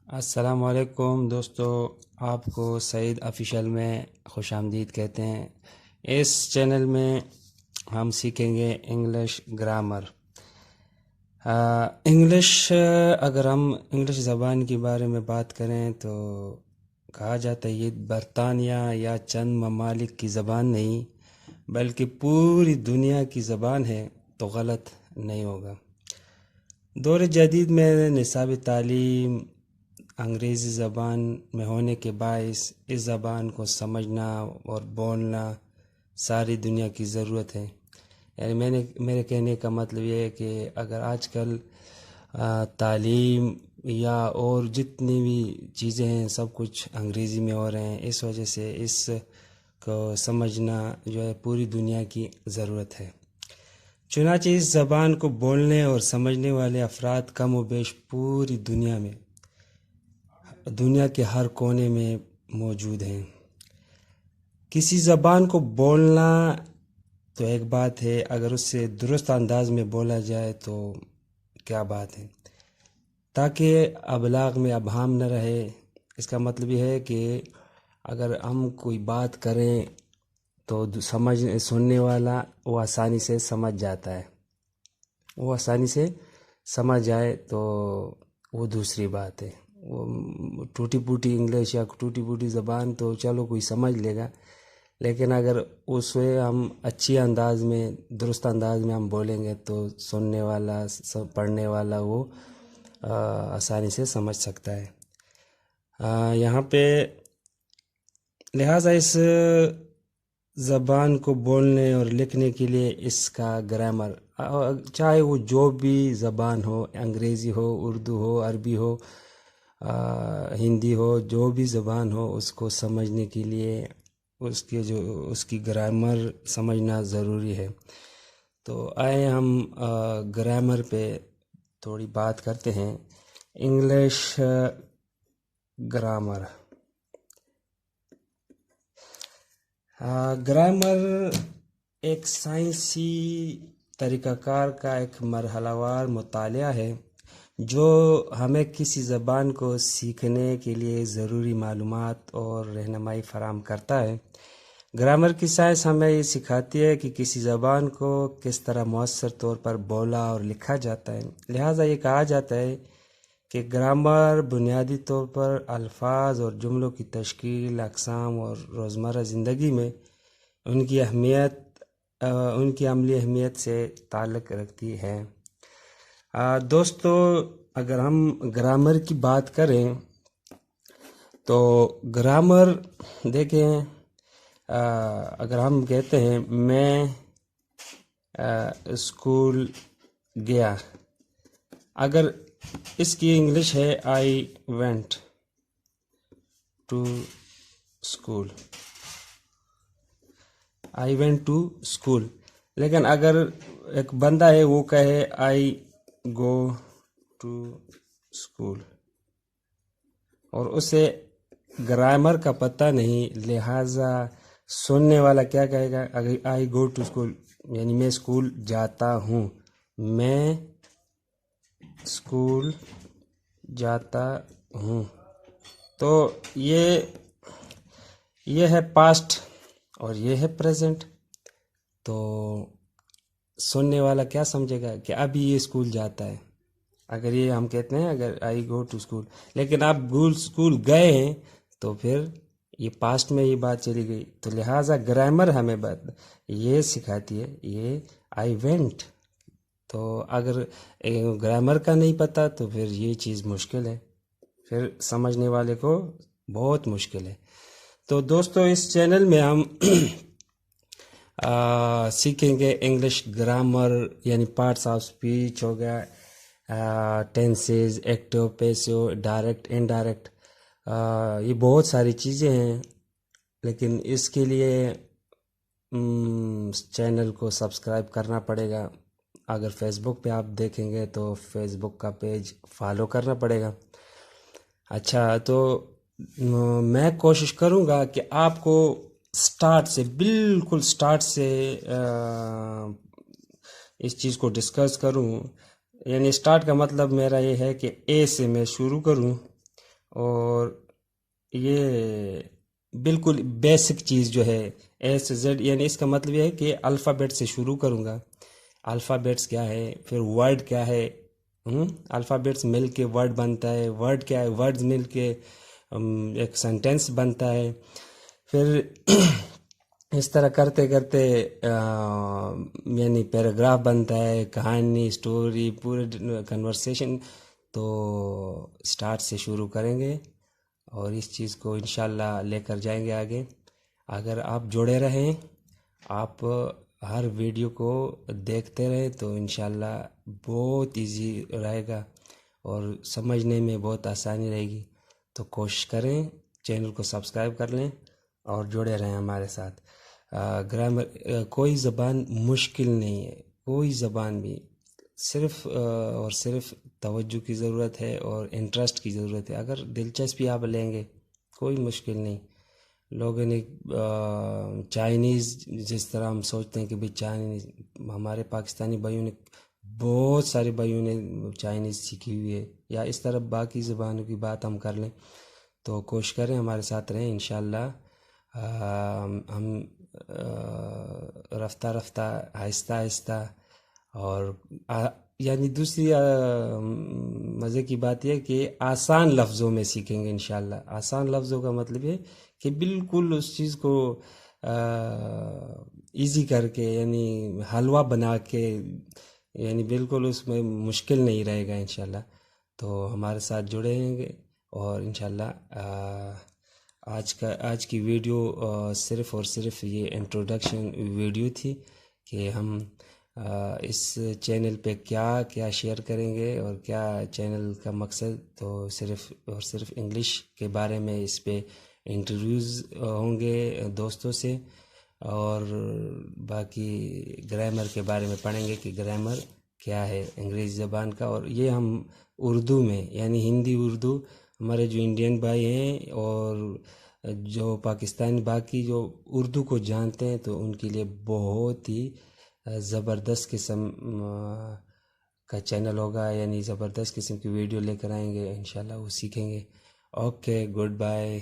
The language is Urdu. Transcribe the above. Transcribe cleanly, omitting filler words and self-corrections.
السلام علیکم دوستو، آپ کو سعید آفیشل میں خوش آمدید کہتے ہیں۔ اس چینل میں ہم سیکھیں گے انگلش گرامر۔ انگلش، اگر ہم انگلش زبان کے بارے میں بات کریں تو کہا جاتا ہے یہ برطانیہ یا چند ممالک کی زبان نہیں بلکہ پوری دنیا کی زبان ہے، تو غلط نہیں ہوگا۔ دور جدید میں نصاب تعلیم انگریزی زبان میں ہونے کے باعث اس زبان کو سمجھنا اور بولنا ساری دنیا کی ضرورت ہے۔ یعنی میرے کہنے کا مطلب یہ ہے کہ اگر آج کل تعلیم یا اور جتنی بھی چیزیں ہیں سب کچھ انگریزی میں ہو رہے ہیں، اس وجہ سے اس کو سمجھنا جو ہے پوری دنیا کی ضرورت ہے۔ چنانچہ اس زبان کو بولنے اور سمجھنے والے افراد کم و بیش پوری دنیا کے ہر کونے میں موجود ہیں۔ کسی زبان کو بولنا تو ایک بات ہے، اگر اس سے درست انداز میں بولا جائے تو کیا بات ہے، تاکہ ابلاغ میں ابہام نہ رہے۔ اس کا مطلب یہ ہے کہ اگر ہم کوئی بات کریں تو سننے والا وہ آسانی سے سمجھ جاتا ہے، وہ آسانی سے سمجھ جائے تو وہ دوسری بات ہے۔ وہ ٹوٹی پوٹی انگلش یا ٹوٹی پوٹی زبان تو چلو کوئی سمجھ لے گا، لیکن اگر اس سے ہم اچھی انداز میں درست انداز میں ہم بولیں گے تو سننے والا پڑھنے والا وہ آسانی سے سمجھ سکتا ہے۔ یہاں پہ لہٰذا اس زبان کو بولنے اور لکھنے کے لیے اس کا گرامر، چاہے وہ جو بھی زبان ہو، انگریزی ہو، اردو ہو، عربی ہو، ہندی ہو، جو بھی زبان ہو، اس کو سمجھنے کے لیے اس کی گرامر سمجھنا ضروری ہے۔ تو آئے ہم گرامر پہ تھوڑی بات کرتے ہیں۔ انگلش گرامر، گرامر ایک سائنسی طریقہ کار کا ایک مرحلہ وار مطالعہ ہے جو ہمیں کسی زبان کو سیکھنے کے لیے ضروری معلومات اور رہنمائی فراہم کرتا ہے۔ گرامر کی سائنس ہمیں یہ سکھاتی ہے کہ کسی زبان کو کس طرح مؤثر طور پر بولا اور لکھا جاتا ہے۔ لہٰذا یہ کہا جاتا ہے کہ گرامر بنیادی طور پر الفاظ اور جملوں کی تشکیل، اقسام اور روزمرہ زندگی میں ان کی عملی اہمیت سے تعلق رکھتی ہے۔ دوستو، اگر ہم گرامر کی بات کریں تو گرامر دیکھیں، اگر ہم کہتے ہیں میں اسکول گیا، اگر اس کی انگلش ہے I went to school, I went to school, لیکن اگر ایک بندہ ہے وہ کہے آئی گو ٹو اسکول اور اسے گرامر کا پتہ نہیں، لہٰذا سننے والا کیا کہے گا؟ اگر آئی گو ٹو اسکول یعنی میں اسکول جاتا ہوں، میں اسکول جاتا ہوں، تو یہ ہے پاسٹ اور یہ ہے پریزنٹ۔ تو سننے والا کیا سمجھے گا کہ ابھی یہ اسکول جاتا ہے، اگر یہ ہم کہتے ہیں اگر آئی گو ٹو اسکول، لیکن آپ اسکول گئے ہیں تو پھر یہ پاسٹ میں یہ بات چلی گئی۔ تو لہٰذا گرامر ہمیں یہ سکھاتی ہے، یہ آئی وینٹ۔ تو اگر گرامر کا نہیں پتہ تو پھر یہ چیز مشکل ہے، پھر سمجھنے والے کو بہت مشکل ہے۔ تو دوستو، اس چینل میں ہم سیکھیں گے انگلش گرامر، یعنی پارٹس آف سپیچ ہو گیا، tenses, active, passive, direct, indirect, یہ بہت ساری چیزیں ہیں، لیکن اس کے لیے چینل کو سبسکرائب کرنا پڑے گا۔ اگر فیس بک پہ آپ دیکھیں گے تو فیس بک کا پیج فالو کرنا پڑے گا۔ اچھا، تو میں کوشش کروں گا کہ آپ کو بالکل سٹارٹ سے اس چیز کو ڈسکس کروں، یعنی سٹارٹ کا مطلب میرا یہ ہے کہ اے سے میں شروع کروں اور یہ بالکل بیسک چیز جو ہے اے سے زیڈ، یعنی اس کا مطلب یہ ہے کہ الفابیٹ سے شروع کروں گا. الفابیٹس کیا ہے، پھر ورڈ کیا ہے. الفابیٹس مل کے ورڈ بنتا ہے، ورڈ کیا ہے، ورڈز مل کے ایک سینٹینس بنتا ہے. پھر اس طرح کرتے کرتے یعنی پیراگراف بنتا ہے، کہانی، اسٹوری، پورے کنورسیشن. تو سٹارٹ سے شروع کریں گے اور اس چیز کو انشاءاللہ لے کر جائیں گے آگے. اگر آپ جڑے رہیں، آپ ہر ویڈیو کو دیکھتے رہیں تو انشاءاللہ بہت ایزی رہے گا اور سمجھنے میں بہت آسانی رہے گی. تو کوشش کریں، چینل کو سبسکرائب کر لیں اور جڑے رہیں ہمارے ساتھ. گرامر کوئی زبان مشکل نہیں ہے، کوئی زبان بھی، صرف اور صرف توجہ کی ضرورت ہے اور انٹرسٹ کی ضرورت ہے. اگر دلچسپی آپ لیں گے کوئی مشکل نہیں. لوگوں نے چائنیز، جس طرح ہم سوچتے ہیں کہ بھئی چائنیز، ہمارے پاکستانی بھائیوں نے، بہت سارے بھائیوں نے چائنیز سیکھی ہوئی ہے، یا اس طرح باقی زبانوں کی بات ہم کر لیں. تو کوشش کریں ہمارے ساتھ رہیں انشاءاللہ. ہم رفتہ رفتہ، آہستہ آہستہ، اور یعنی دوسری مزے کی بات یہ ہے کہ آسان لفظوں میں سیکھیں گے انشاءاللہ. آسان لفظوں کا مطلب یہ کہ بالکل اس چیز کو ایزی کر کے، یعنی حلوہ بنا کے، یعنی بالکل اس میں مشکل نہیں رہے گا انشاءاللہ. تو ہمارے ساتھ جڑے ہیں گے اور انشاءاللہ آج کی ویڈیو صرف اور صرف یہ انٹروڈکشن ویڈیو تھی کہ ہم اس چینل پہ کیا کیا شیئر کریں گے اور کیا چینل کا مقصد. تو صرف اور صرف انگلش کے بارے میں اس پہ انٹرویوز ہوں گے دوستوں سے، اور باقی گرامر کے بارے میں پڑھیں گے کہ گرامر کیا ہے انگریزی زبان کا. اور یہ ہم اردو میں، یعنی ہندی اردو، ہمارے جو انڈین بھائی ہیں اور جو پاکستانی باقی جو اردو کو جانتے ہیں تو ان کے لیے بہت ہی زبردست قسم کا چینل ہوگا، یعنی زبردست قسم کی ویڈیو لے کر آئیں گے انشاءاللہ، وہ سیکھیں گے. Okay, good bye.